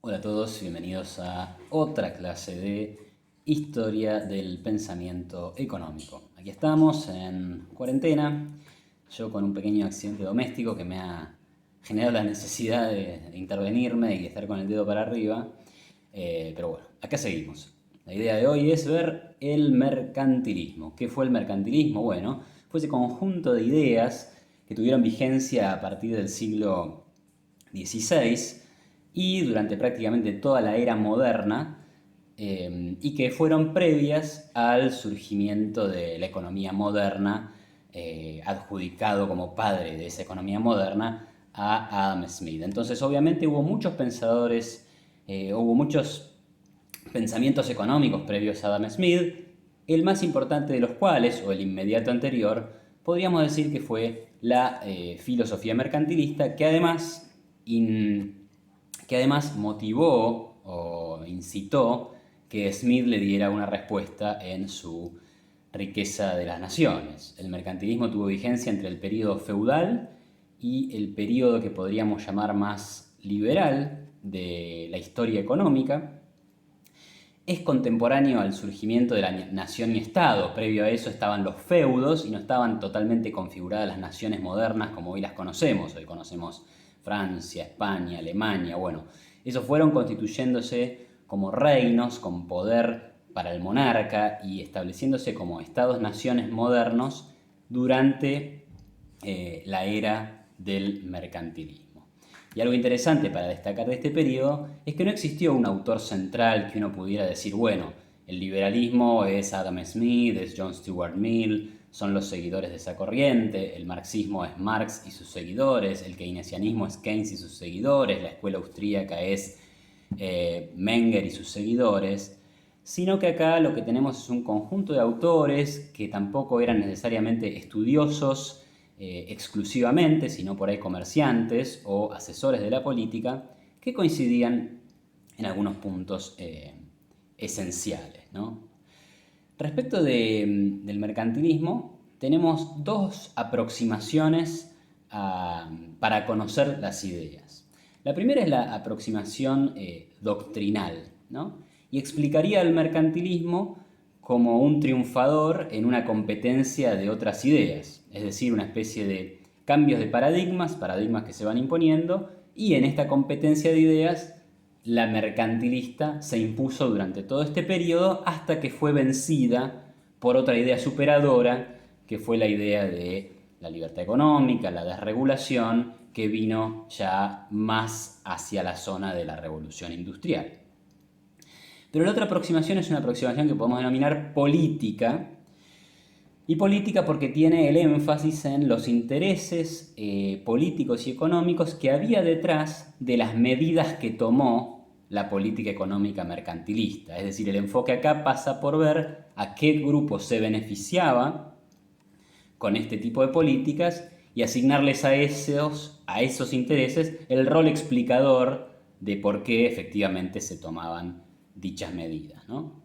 Hola a todos, bienvenidos a otra clase de Historia del Pensamiento Económico. Aquí estamos en cuarentena, yo con un pequeño accidente doméstico que me ha generado la necesidad de intervenirme y estar con el dedo para arriba, pero bueno, acá seguimos. La idea de hoy es ver el mercantilismo. ¿Qué fue el mercantilismo? Bueno, fue ese conjunto de ideas que tuvieron vigencia a partir del siglo XVI y durante prácticamente toda la era moderna, y que fueron previas al surgimiento de la economía moderna, adjudicado como padre de esa economía moderna a Adam Smith. Entonces obviamente hubo muchos pensadores, hubo muchos pensamientos económicos previos a Adam Smith, el más importante de los cuales, o el inmediato anterior, podríamos decir que fue la filosofía mercantilista, que además motivó o incitó que Smith le diera una respuesta en su Riqueza de las Naciones. El mercantilismo tuvo vigencia entre el periodo feudal y el periodo que podríamos llamar más liberal de la historia económica. Es contemporáneo al surgimiento de la nación y Estado. Previo a eso estaban los feudos y no estaban totalmente configuradas las naciones modernas como hoy las conocemos. Hoy conocemos Francia, España, Alemania. Bueno, esos fueron constituyéndose como reinos con poder para el monarca y estableciéndose como estados-naciones modernos durante la era del mercantilismo. Y algo interesante para destacar de este periodo es que no existió un autor central que uno pudiera decir, bueno, el liberalismo es Adam Smith, es John Stuart Mill, son los seguidores de esa corriente, el marxismo es Marx y sus seguidores, el keynesianismo es Keynes y sus seguidores, la escuela austríaca es Menger y sus seguidores, sino que acá lo que tenemos es un conjunto de autores que tampoco eran necesariamente estudiosos exclusivamente, sino por ahí comerciantes o asesores de la política, que coincidían en algunos puntos esenciales, ¿no? Respecto del mercantilismo, tenemos dos aproximaciones para conocer las ideas. La primera es la aproximación doctrinal, ¿no? Y explicaría el mercantilismo como un triunfador en una competencia de otras ideas, es decir, una especie de cambios de paradigmas que se van imponiendo, y en esta competencia de ideas la mercantilista se impuso durante todo este periodo hasta que fue vencida por otra idea superadora, que fue la idea de la libertad económica, la desregulación, que vino ya más hacia la zona de la revolución industrial. Pero la otra aproximación es una aproximación que podemos denominar política, y política porque tiene el énfasis en los intereses políticos y económicos que había detrás de las medidas que tomó la política económica mercantilista. Es decir, el enfoque acá pasa por ver a qué grupo se beneficiaba con este tipo de políticas y asignarles a esos intereses el rol explicador de por qué efectivamente se tomaban dichas medidas, ¿no?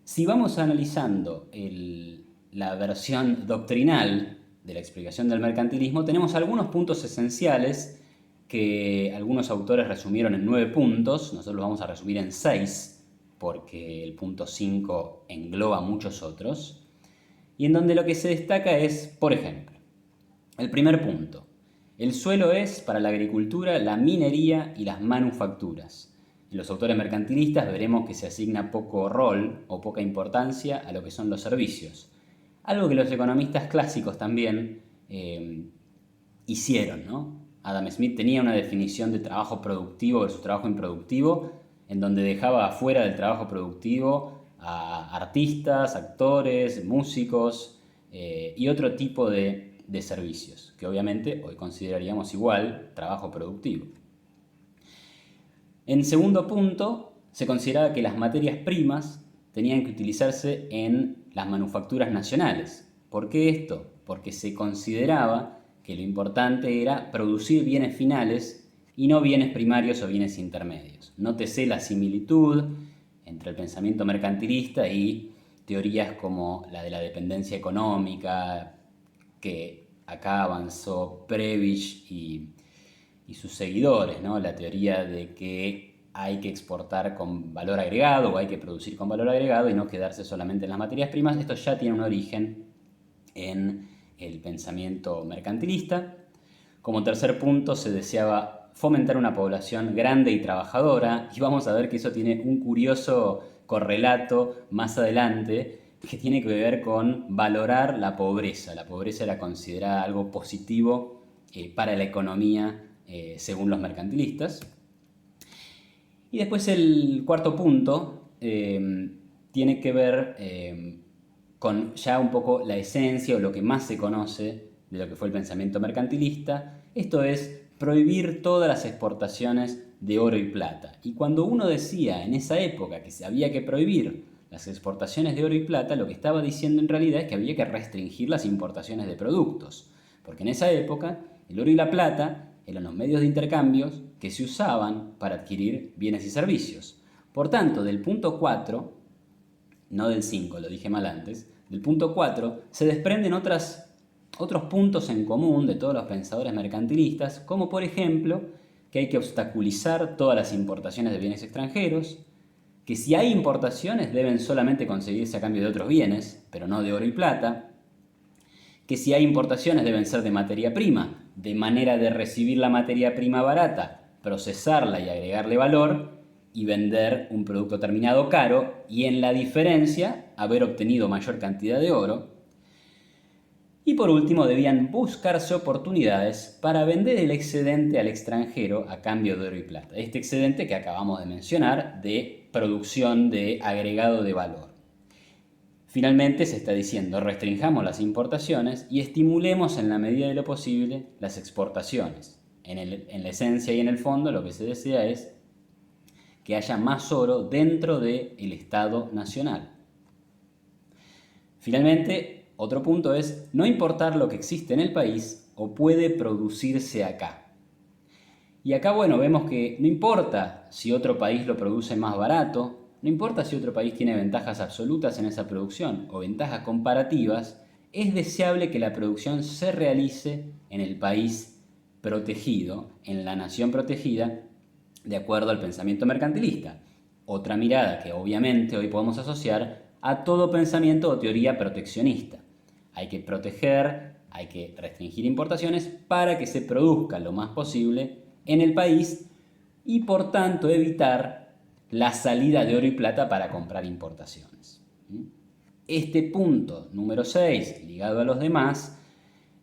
Si vamos analizando la versión doctrinal de la explicación del mercantilismo, tenemos algunos puntos esenciales que algunos autores resumieron en 9 puntos, nosotros los vamos a resumir en 6, porque el punto 5 engloba muchos otros, y en donde lo que se destaca es, por ejemplo, el primer punto: el suelo es, para la agricultura, la minería y las manufacturas. En los autores mercantilistas veremos que se asigna poco rol o poca importancia a lo que son los servicios. Algo que los economistas clásicos también hicieron, ¿no? Adam Smith tenía una definición de trabajo productivo versus trabajo improductivo, en donde dejaba afuera del trabajo productivo a artistas, actores, músicos y otro tipo de servicios, que obviamente hoy consideraríamos igual trabajo productivo. En segundo punto, se consideraba que las materias primas tenían que utilizarse en las manufacturas nacionales. ¿Por qué esto? Porque se consideraba que lo importante era producir bienes finales y no bienes primarios o bienes intermedios. Nótese la similitud entre el pensamiento mercantilista y teorías como la de la dependencia económica, que acá avanzó Prebisch y sus seguidores, ¿no? La teoría de que hay que exportar con valor agregado o hay que producir con valor agregado y no quedarse solamente en las materias primas. Esto ya tiene un origen en el pensamiento mercantilista. Como tercer punto, se deseaba fomentar una población grande y trabajadora, y vamos a ver que eso tiene un curioso correlato más adelante que tiene que ver con valorar la pobreza. La pobreza era considerada algo positivo para la economía según los mercantilistas. Y después el cuarto punto tiene que ver con ya un poco la esencia o lo que más se conoce de lo que fue el pensamiento mercantilista. Esto es prohibir todas las exportaciones de oro y plata. Y cuando uno decía en esa época que se había que prohibir las exportaciones de oro y plata, lo que estaba diciendo en realidad es que había que restringir las importaciones de productos. Porque en esa época el oro y la plata eran los medios de intercambios que se usaban para adquirir bienes y servicios. Por tanto, del punto 4, no del 5, lo dije mal antes, del punto 4 se desprenden otros puntos en común de todos los pensadores mercantilistas, como por ejemplo que hay que obstaculizar todas las importaciones de bienes extranjeros, que si hay importaciones deben solamente conseguirse a cambio de otros bienes, pero no de oro y plata, que si hay importaciones deben ser de materia prima, de manera de recibir la materia prima barata, procesarla y agregarle valor y vender un producto terminado caro y en la diferencia haber obtenido mayor cantidad de oro. Y por último debían buscarse oportunidades para vender el excedente al extranjero a cambio de oro y plata. Este excedente que acabamos de mencionar de producción de agregado de valor. Finalmente se está diciendo, restringamos las importaciones y estimulemos en la medida de lo posible las exportaciones. En la esencia y en el fondo lo que se desea es que haya más oro dentro del Estado nacional. Finalmente, otro punto es no importar lo que existe en el país o puede producirse acá. Y acá, bueno, vemos que no importa si otro país lo produce más barato, no importa si otro país tiene ventajas absolutas en esa producción o ventajas comparativas, es deseable que la producción se realice en el país protegido, en la nación protegida, de acuerdo al pensamiento mercantilista. Otra mirada que obviamente hoy podemos asociar a todo pensamiento o teoría proteccionista. Hay que proteger, hay que restringir importaciones para que se produzca lo más posible en el país y por tanto evitar la salida de oro y plata para comprar importaciones. Este punto número 6, ligado a los demás,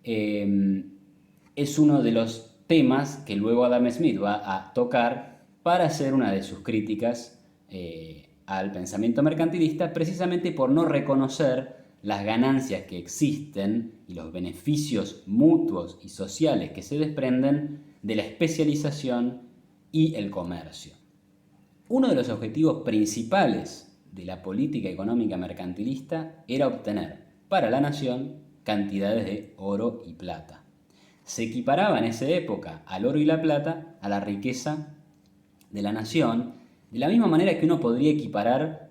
es uno de los temas que luego Adam Smith va a tocar para hacer una de sus críticas al pensamiento mercantilista, precisamente por no reconocer las ganancias que existen y los beneficios mutuos y sociales que se desprenden de la especialización y el comercio. Uno de los objetivos principales de la política económica mercantilista era obtener para la nación cantidades de oro y plata. Se equiparaba en esa época al oro y la plata a la riqueza de la nación, de la misma manera que uno podría equiparar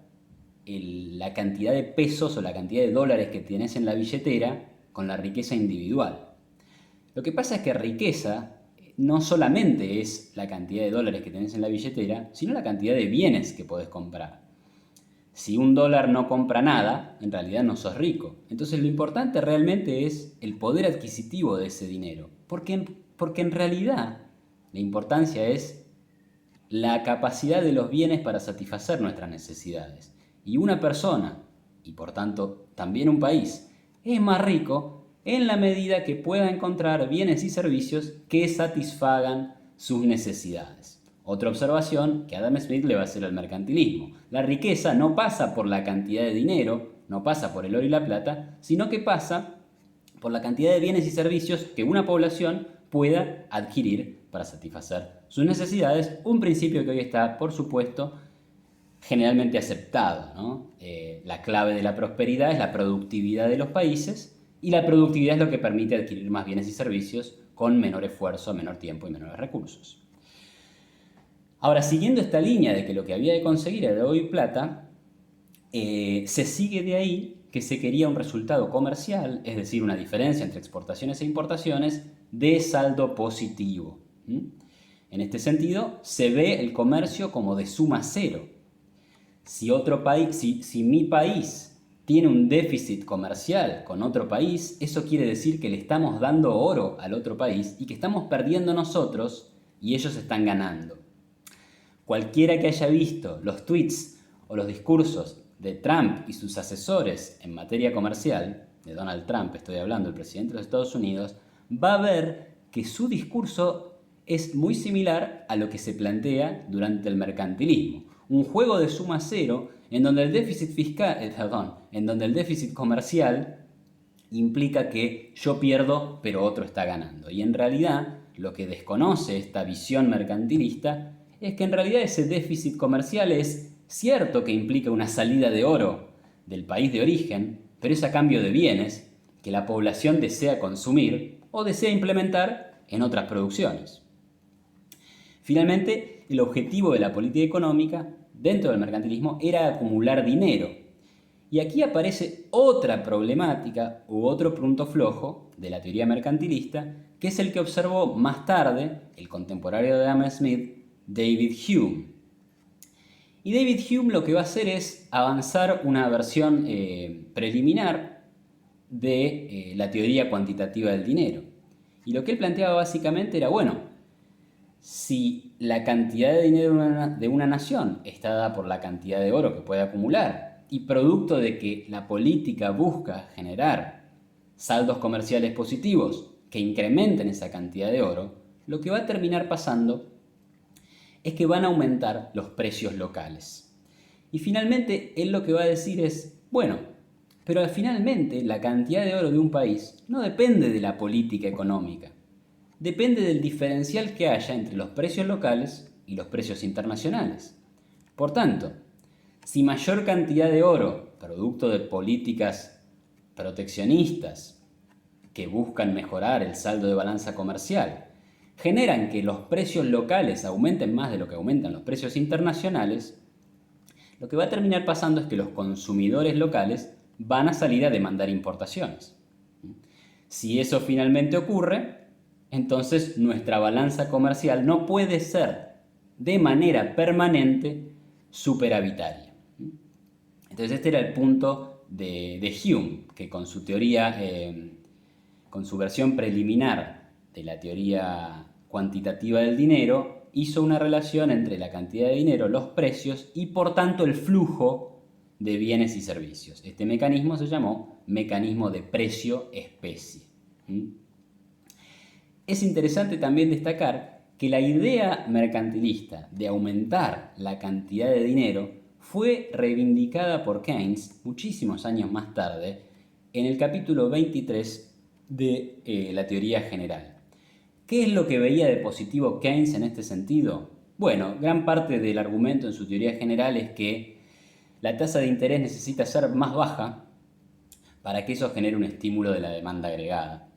la cantidad de pesos o la cantidad de dólares que tienes en la billetera con la riqueza individual. Lo que pasa es que riqueza no solamente es la cantidad de dólares que tenés en la billetera, sino la cantidad de bienes que podés comprar. Si un dólar no compra nada, en realidad no sos rico. Entonces lo importante realmente es el poder adquisitivo de ese dinero. Porque en realidad la importancia es la capacidad de los bienes para satisfacer nuestras necesidades. Y una persona, y por tanto también un país, es más rico en la medida que pueda encontrar bienes y servicios que satisfagan sus necesidades. Otra observación que Adam Smith le va a hacer al mercantilismo. La riqueza no pasa por la cantidad de dinero, no pasa por el oro y la plata, sino que pasa por la cantidad de bienes y servicios que una población pueda adquirir para satisfacer sus necesidades. Un principio que hoy está, por supuesto, generalmente aceptado, ¿no? La clave de la prosperidad es la productividad de los países y la productividad es lo que permite adquirir más bienes y servicios con menor esfuerzo, menor tiempo y menores recursos. Ahora, siguiendo esta línea de que lo que había de conseguir era oro y plata, se sigue de ahí que se quería un resultado comercial, es decir, una diferencia entre exportaciones e importaciones, de saldo positivo. ¿Mm? En este sentido, se ve el comercio como de suma cero. Si mi país tiene un déficit comercial con otro país, eso quiere decir que le estamos dando oro al otro país y que estamos perdiendo nosotros y ellos están ganando. Cualquiera que haya visto los tweets o los discursos de Trump y sus asesores en materia comercial, de Donald Trump estoy hablando, el presidente de los Estados Unidos, va a ver que su discurso es muy similar a lo que se plantea durante el mercantilismo. Un juego de suma cero en donde el déficit en donde el déficit comercial implica que yo pierdo pero otro está ganando. Y en realidad lo que desconoce esta visión mercantilista es que en realidad ese déficit comercial es cierto que implica una salida de oro del país de origen, pero es a cambio de bienes que la población desea consumir o desea implementar en otras producciones. Finalmente, el objetivo de la política económica dentro del mercantilismo era acumular dinero. Y aquí aparece otra problemática u otro punto flojo de la teoría mercantilista, que es el que observó más tarde el contemporáneo de Adam Smith, David Hume. Y David Hume lo que va a hacer es avanzar una versión preliminar de la teoría cuantitativa del dinero. Y lo que él planteaba básicamente era, bueno, si la cantidad de dinero de una nación está dada por la cantidad de oro que puede acumular y producto de que la política busca generar saldos comerciales positivos que incrementen esa cantidad de oro, lo que va a terminar pasando es que van a aumentar los precios locales. Y finalmente él lo que va a decir es, bueno, pero finalmente la cantidad de oro de un país no depende de la política económica. Depende del diferencial que haya entre los precios locales y los precios internacionales. Por tanto, si mayor cantidad de oro, producto de políticas proteccionistas que buscan mejorar el saldo de balanza comercial, generan que los precios locales aumenten más de lo que aumentan los precios internacionales, lo que va a terminar pasando es que los consumidores locales van a salir a demandar importaciones. Si eso finalmente ocurre, entonces nuestra balanza comercial no puede ser de manera permanente superavitaria. Entonces este era el punto de Hume, que con su teoría, con su versión preliminar de la teoría cuantitativa del dinero, hizo una relación entre la cantidad de dinero, los precios y por tanto el flujo de bienes y servicios. Este mecanismo se llamó mecanismo de precio-especie. Es interesante también destacar que la idea mercantilista de aumentar la cantidad de dinero fue reivindicada por Keynes muchísimos años más tarde en el capítulo 23 de la teoría general. ¿Qué es lo que veía de positivo Keynes en este sentido? Bueno, gran parte del argumento en su teoría general es que la tasa de interés necesita ser más baja para que eso genere un estímulo de la demanda agregada.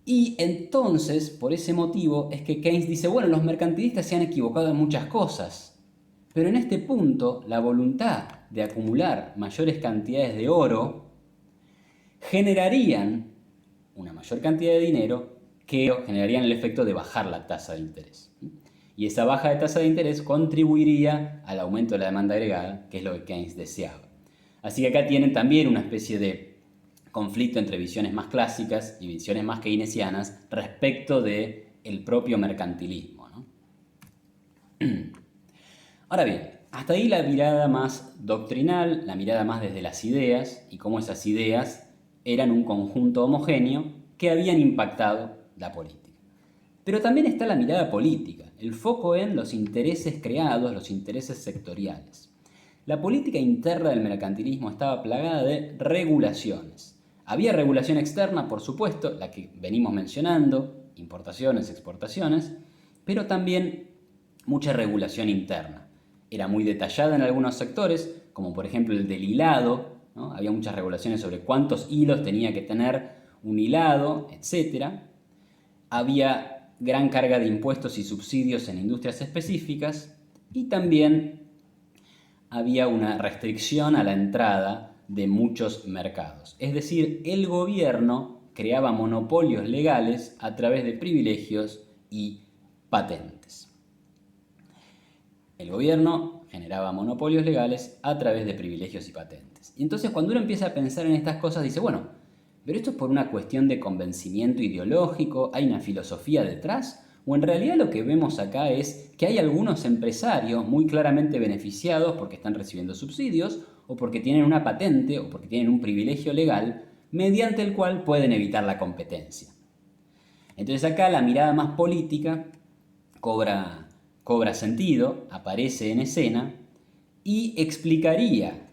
Y entonces, por ese motivo, es que Keynes dice, bueno, los mercantilistas se han equivocado en muchas cosas, pero en este punto, la voluntad de acumular mayores cantidades de oro generarían una mayor cantidad de dinero que generarían el efecto de bajar la tasa de interés. Y esa baja de tasa de interés contribuiría al aumento de la demanda agregada, que es lo que Keynes deseaba. Así que acá tienen también una especie de conflicto entre visiones más clásicas y visiones más keynesianas respecto del propio mercantilismo, ¿no? Ahora bien, hasta ahí la mirada más doctrinal, la mirada más desde las ideas y cómo esas ideas eran un conjunto homogéneo que habían impactado la política. Pero también está la mirada política, el foco en los intereses creados, los intereses sectoriales. La política interna del mercantilismo estaba plagada de regulaciones. Había regulación externa, por supuesto, la que venimos mencionando, importaciones, exportaciones, pero también mucha regulación interna. Era muy detallada en algunos sectores, como por ejemplo el del hilado, ¿no? Había muchas regulaciones sobre cuántos hilos tenía que tener un hilado, etc. Había gran carga de impuestos y subsidios en industrias específicas y también había una restricción a la entrada de muchos mercados. Es decir, el gobierno creaba monopolios legales a través de privilegios y patentes. El gobierno generaba monopolios legales a través de privilegios y patentes. Y entonces cuando uno empieza a pensar en estas cosas dice, bueno, ¿pero esto es por una cuestión de convencimiento ideológico? ¿Hay una filosofía detrás? ¿O en realidad lo que vemos acá es que hay algunos empresarios muy claramente beneficiados porque están recibiendo subsidios o porque tienen una patente o porque tienen un privilegio legal mediante el cual pueden evitar la competencia? Entonces acá la mirada más política cobra sentido, aparece en escena y explicaría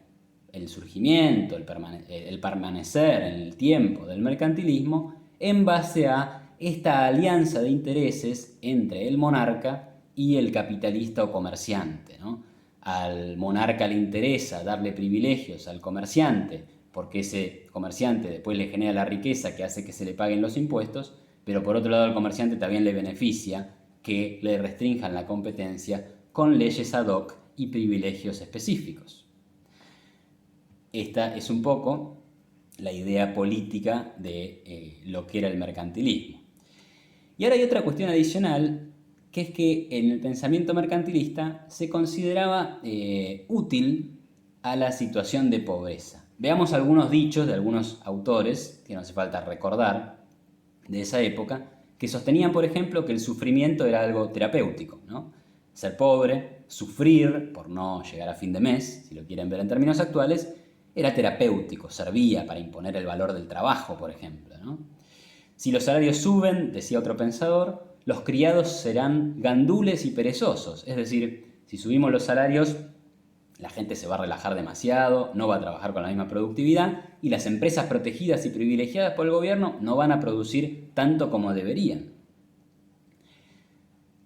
el surgimiento, el permanecer en el tiempo del mercantilismo en base a esta alianza de intereses entre el monarca y el capitalista o comerciante, ¿no? Al monarca le interesa darle privilegios al comerciante porque ese comerciante después le genera la riqueza que hace que se le paguen los impuestos, pero por otro lado al comerciante también le beneficia que le restrinjan la competencia con leyes ad hoc y privilegios específicos. Esta es un poco la idea política de lo que era el mercantilismo. Y ahora hay otra cuestión adicional, que es que en el pensamiento mercantilista se consideraba útil a la situación de pobreza. Veamos algunos dichos de algunos autores, que no hace falta recordar, de esa época, que sostenían, por ejemplo, que el sufrimiento era algo terapéutico, ¿no? Ser pobre, sufrir por no llegar a fin de mes, si lo quieren ver en términos actuales, era terapéutico, servía para imponer el valor del trabajo, por ejemplo, ¿no? Si los salarios suben, decía otro pensador, los criados serán gandules y perezosos. Es decir, si subimos los salarios, la gente se va a relajar demasiado, no va a trabajar con la misma productividad y las empresas protegidas y privilegiadas por el gobierno no van a producir tanto como deberían.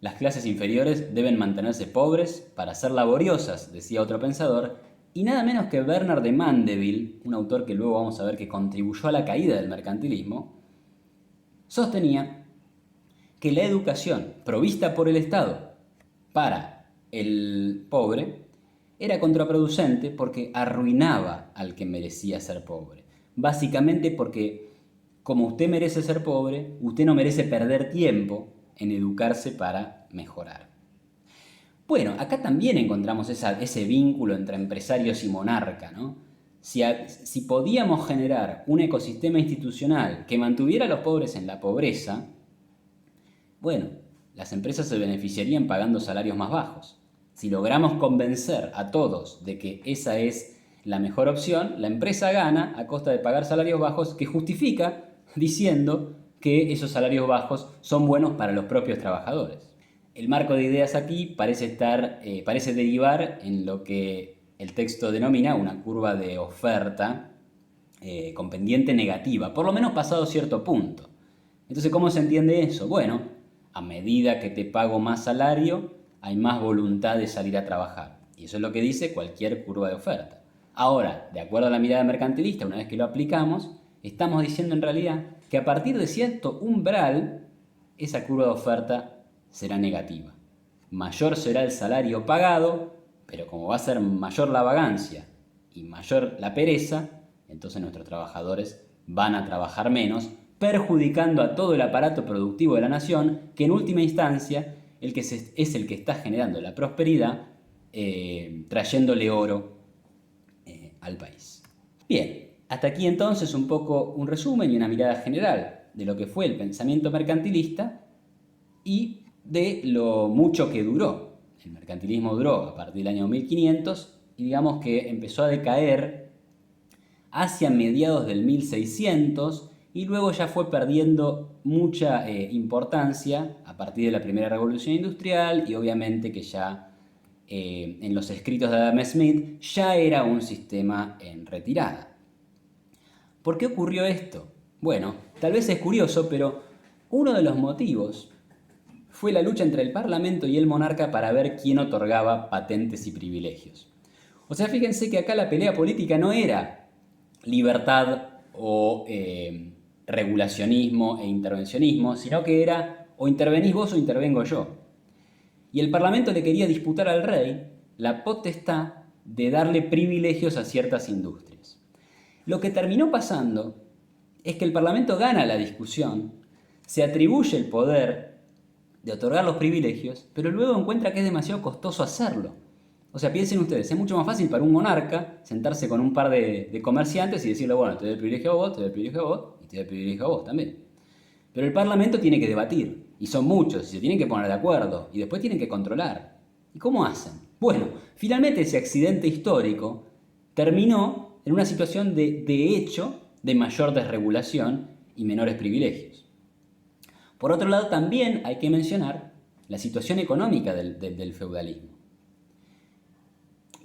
Las clases inferiores deben mantenerse pobres para ser laboriosas, decía otro pensador, y nada menos que Bernard de Mandeville, un autor que luego vamos a ver que contribuyó a la caída del mercantilismo, sostenía que la educación provista por el Estado para el pobre era contraproducente porque arruinaba al que merecía ser pobre. Básicamente porque, como usted merece ser pobre, usted no merece perder tiempo en educarse para mejorar. Bueno, acá también encontramos ese vínculo entre empresarios y monarca, ¿no? Si podíamos generar un ecosistema institucional que mantuviera a los pobres en la pobreza, bueno, las empresas se beneficiarían pagando salarios más bajos. Si logramos convencer a todos de que esa es la mejor opción, la empresa gana a costa de pagar salarios bajos que justifica diciendo que esos salarios bajos son buenos para los propios trabajadores. El marco de ideas aquí parece derivar en lo que el texto denomina una curva de oferta con pendiente negativa, por lo menos pasado cierto punto. Entonces, ¿cómo se entiende eso? Bueno, a medida que te pago más salario, hay más voluntad de salir a trabajar. Y eso es lo que dice cualquier curva de oferta. Ahora, de acuerdo a la mirada mercantilista, una vez que lo aplicamos, estamos diciendo en realidad que a partir de cierto umbral, esa curva de oferta será negativa. Mayor será el salario pagado, pero como va a ser mayor la vagancia y mayor la pereza, entonces nuestros trabajadores van a trabajar menos, perjudicando a todo el aparato productivo de la nación, que en última instancia es el que está generando la prosperidad, trayéndole oro al país. Bien, hasta aquí entonces un poco un resumen y una mirada general de lo que fue el pensamiento mercantilista y de lo mucho que duró. El mercantilismo duró a partir del año 1500 y digamos que empezó a decaer hacia mediados del 1600 y luego ya fue perdiendo mucha importancia a partir de la primera revolución industrial y obviamente que ya en los escritos de Adam Smith ya era un sistema en retirada. ¿Por qué ocurrió esto? Bueno, tal vez es curioso, pero uno de los motivos fue la lucha entre el Parlamento y el monarca para ver quién otorgaba patentes y privilegios. O sea, fíjense que acá la pelea política no era libertad o regulacionismo e intervencionismo, sino que era o intervenís vos o intervengo yo. Y el Parlamento le quería disputar al rey la potestad de darle privilegios a ciertas industrias. Lo que terminó pasando es que el Parlamento gana la discusión, se atribuye el poder de otorgar los privilegios, pero luego encuentra que es demasiado costoso hacerlo. O sea, piensen ustedes, es mucho más fácil para un monarca sentarse con un par de comerciantes y decirle, bueno, te doy el privilegio a vos, te doy el privilegio a vos y te doy el privilegio a vos también. Pero el Parlamento tiene que debatir, y son muchos, y se tienen que poner de acuerdo, y después tienen que controlar. ¿Y cómo hacen? Bueno, finalmente ese accidente histórico terminó en una situación de hecho de mayor desregulación y menores privilegios. Por otro lado, también hay que mencionar la situación económica del feudalismo.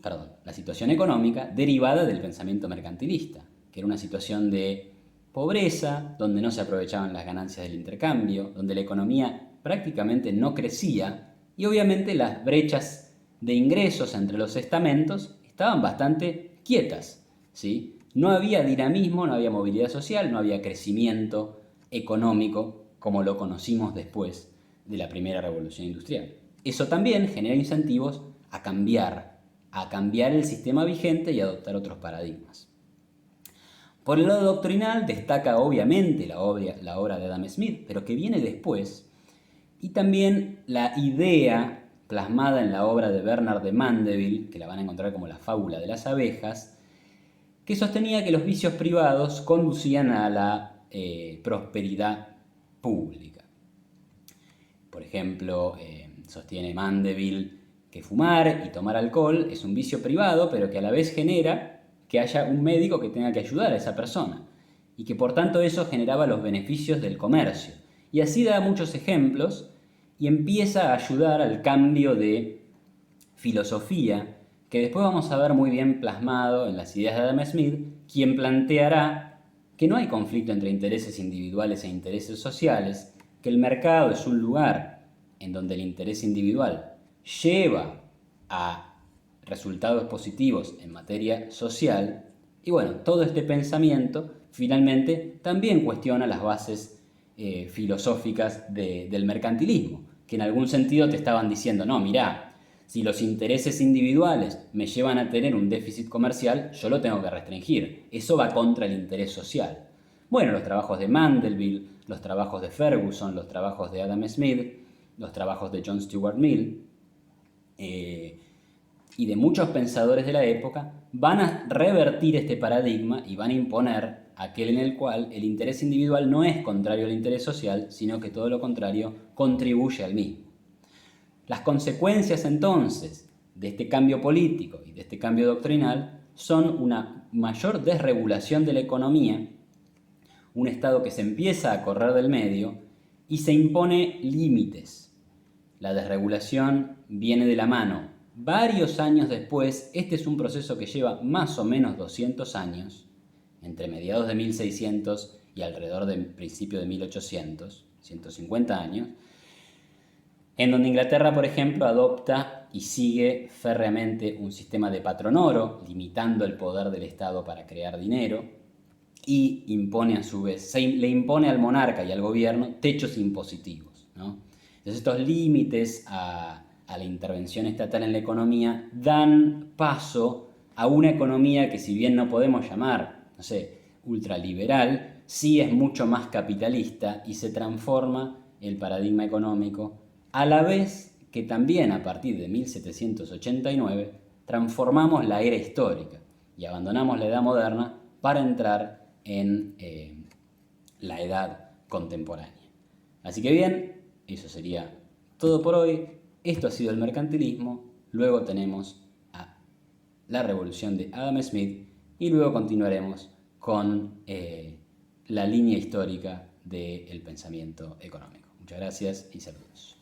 Perdón, la situación económica derivada del pensamiento mercantilista, que era una situación de pobreza, donde no se aprovechaban las ganancias del intercambio, donde la economía prácticamente no crecía y obviamente las brechas de ingresos entre los estamentos estaban bastante quietas, ¿sí? No había dinamismo, no había movilidad social, no había crecimiento económico como lo conocimos después de la primera revolución industrial. Eso también genera incentivos a cambiar el sistema vigente y adoptar otros paradigmas. Por el lado doctrinal destaca obviamente la obra de Adam Smith, pero que viene después, y también la idea plasmada en la obra de Bernard de Mandeville, que la van a encontrar como la fábula de las abejas, que sostenía que los vicios privados conducían a la prosperidad pública. Por ejemplo, sostiene Mandeville que fumar y tomar alcohol es un vicio privado, pero que a la vez genera que haya un médico que tenga que ayudar a esa persona, y que por tanto eso generaba los beneficios del comercio. Y así da muchos ejemplos y empieza a ayudar al cambio de filosofía, que después vamos a ver muy bien plasmado en las ideas de Adam Smith, quien planteará que no hay conflicto entre intereses individuales e intereses sociales, que el mercado es un lugar en donde el interés individual lleva a resultados positivos en materia social, y bueno, todo este pensamiento finalmente también cuestiona las bases filosóficas del mercantilismo, que en algún sentido te estaban diciendo, no, mirá, si los intereses individuales me llevan a tener un déficit comercial, yo lo tengo que restringir. Eso va contra el interés social. Bueno, los trabajos de Mandeville, los trabajos de Ferguson, los trabajos de Adam Smith, los trabajos de John Stuart Mill y de muchos pensadores de la época van a revertir este paradigma y van a imponer aquel en el cual el interés individual no es contrario al interés social, sino que todo lo contrario contribuye al mismo. Las consecuencias entonces de este cambio político y de este cambio doctrinal son una mayor desregulación de la economía, un Estado que se empieza a correr del medio y se impone límites. La desregulación viene de la mano. Varios años después, este es un proceso que lleva más o menos 200 años, entre mediados de 1600 y alrededor del principio de 1800, 150 años, en donde Inglaterra, por ejemplo, adopta y sigue férreamente un sistema de patronoro, limitando el poder del Estado para crear dinero, y impone a su vez, le impone al monarca y al gobierno techos impositivos, ¿no? Entonces estos límites a la intervención estatal en la economía dan paso a una economía que, si bien no podemos llamar, no sé, ultraliberal, sí es mucho más capitalista y se transforma el paradigma económico, a la vez que también a partir de 1789 transformamos la era histórica y abandonamos la edad moderna para entrar en la edad contemporánea. Así que bien, eso sería todo por hoy. Esto ha sido el mercantilismo. Luego tenemos a la revolución de Adam Smith y luego continuaremos con la línea histórica del pensamiento económico. Muchas gracias y saludos.